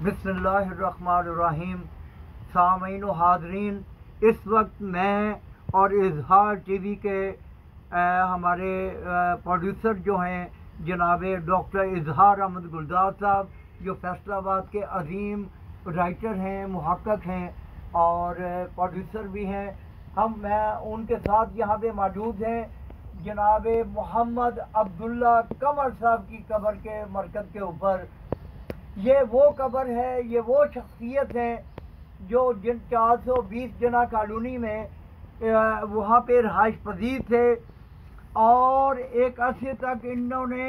बिस्मिल्लाहिर्रहमानिर्रहीम। सामीन व हाज़रीन, इस वक्त मैं और इजहार टीवी के हमारे प्रोड्यूसर जो हैं जनाब डॉक्टर इजहार अहमद गुलजार साहब, जो फैसलाबाद के अजीम राइटर हैं, मुहक्किक हैं और प्रोड्यूसर भी हैं, मैं उनके साथ यहाँ पे मौजूद हैं। जनाब मोहम्मद अब्दुल्ला कमर साहब की कब्र के मरकज़ के ऊपर, ये वो कब्र है, ये वो शख्सियत हैं जो जिन 420 जना कॉलोनी में वहाँ पे रहाइश पजीर थे और एक अरसे तक इन्होंने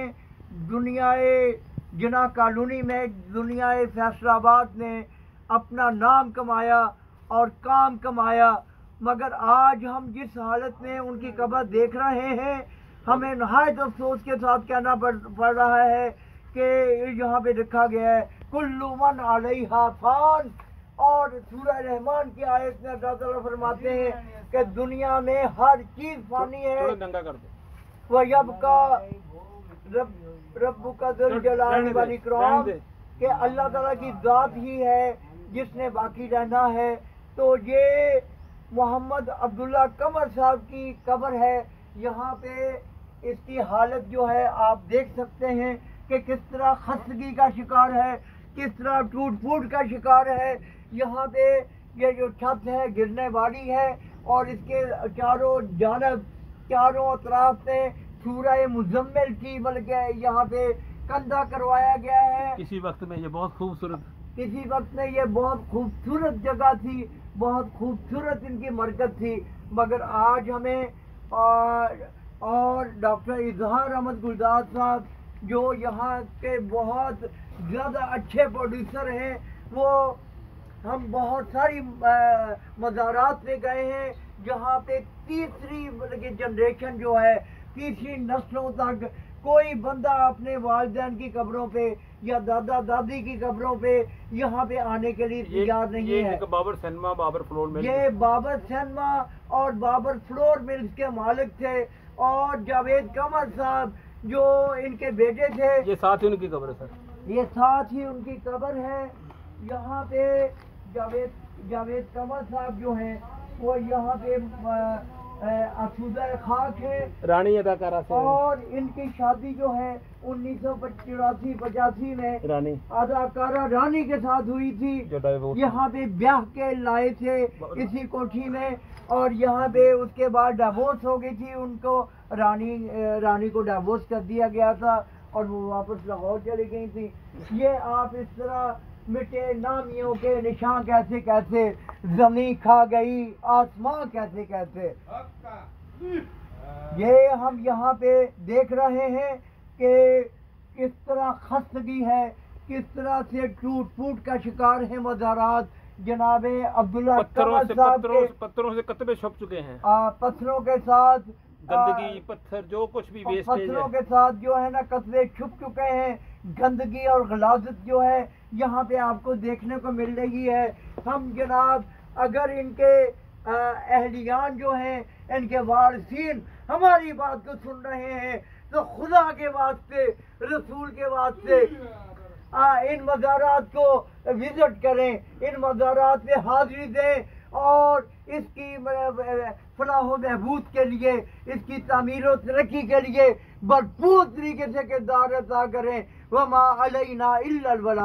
दुनियाए जना कॉलोनी में, दुनियाए फैसलाबाद में अपना नाम कमाया और काम कमाया। मगर आज हम जिस हालत में उनकी कब्र देख रहे हैं, हमें नहायत अफसोस के साथ कहना पड़ रहा है कि यहाँ पे लिखा गया है कुल्लु मन अलैहा फान, और सूरह रहमान की आयत में अल्लाह ताला फरमाते हैं कि दुनिया में हर चीज फानी है। वयबका रब्बुका ज़ुल जलाली वल इकराम, कि अल्लाह ताला की ज़ात ही है जिसने बाकी रहना है। तो ये मोहम्मद अब्दुल्ला कमर साहब की कब्र है। यहाँ पे इसकी हालत जो है आप देख सकते हैं कि किस तरह खस्तगी का शिकार है, किस तरह टूट फूट का शिकार है। यहाँ पे ये जो छत है गिरने वाली है और इसके चारों जानब, चारों अतराफ से सूरह मुज़म्मिल की बल्कि यहाँ पे कंधा करवाया गया है। किसी वक्त में ये बहुत खूबसूरत जगह थी, बहुत खूबसूरत इनकी मरकज़ थी। मगर आज हमें और डॉक्टर इजहार अहमद गुलजार साहब जो यहाँ के बहुत ज़्यादा अच्छे प्रोड्यूसर हैं, वो हम बहुत सारी मज़ारात में गए हैं जहाँ पे तीसरी जनरेशन जो है, तीसरी नस्लों तक कोई बंदा अपने वालिदैन की कब्रों पे या दादा दादी की कब्रों पे यहाँ पे आने के लिए तैयार नहीं है। Babar cinema, Babar floor mills, ये बाबर सिनेमा और बाबर फ्लोर मिल्स के मालिक थे। और जावेद कमर साहब जो इनके बेटे थे, ये साथ ही उनकी कब्र है सर, ये साथ ही उनकी कब्र है। यहाँ पे जावेद कमर साहब जो हैं वो यहाँ पे आसूदा खाक है, रानी अदाकारा से, और इनकी शादी जो है 1984-85 में रानी अदाकारा रानी के साथ हुई थी। यहाँ पे ब्याह के लाए थे इसी कोठी में, और यहाँ पे उसके बाद डिवोर्स हो गई थी उनको, रानी को डिवोर्स कर दिया गया था और वो वापस लाहौर चली गई थी। ये आप इस तरह मिटे नामियों के निशान कैसे कैसे, जमीन खा गई आसमां कैसे कैसे। ये हम यहाँ पे देख रहे हैं कि किस तरह खस्तगी है, किस तरह से टूट फूट का शिकार है मज़ारात। जनाब अब्दुल्ला कमर साहब के पत्थरों से कतबे छुप चुके हैं, पत्थरों के साथ गंदगी, पत्थर जो कुछ भी वेस्टेज है, पत्थरों के साथ जो है ना कतबे छुप चुके हैं। गंदगी और गलाजत जो है यहाँ पे आपको देखने को मिल रही है। हम जनाब अगर इनके अहलियान जो हैं, इनके वारिसीन हमारी बात को सुन रहे हैं तो खुदा के वास्ते, रसूल के वास्ते इन मज़ारात को विजिट करें, इन मज़ारात में हाजिरी दें और इसकी फलाह महबूद के लिए, इसकी तामीर और तरक्की के लिए भरपूर तरीके से किरदार अदा करें। वमा अलैना इल्लल बलाग।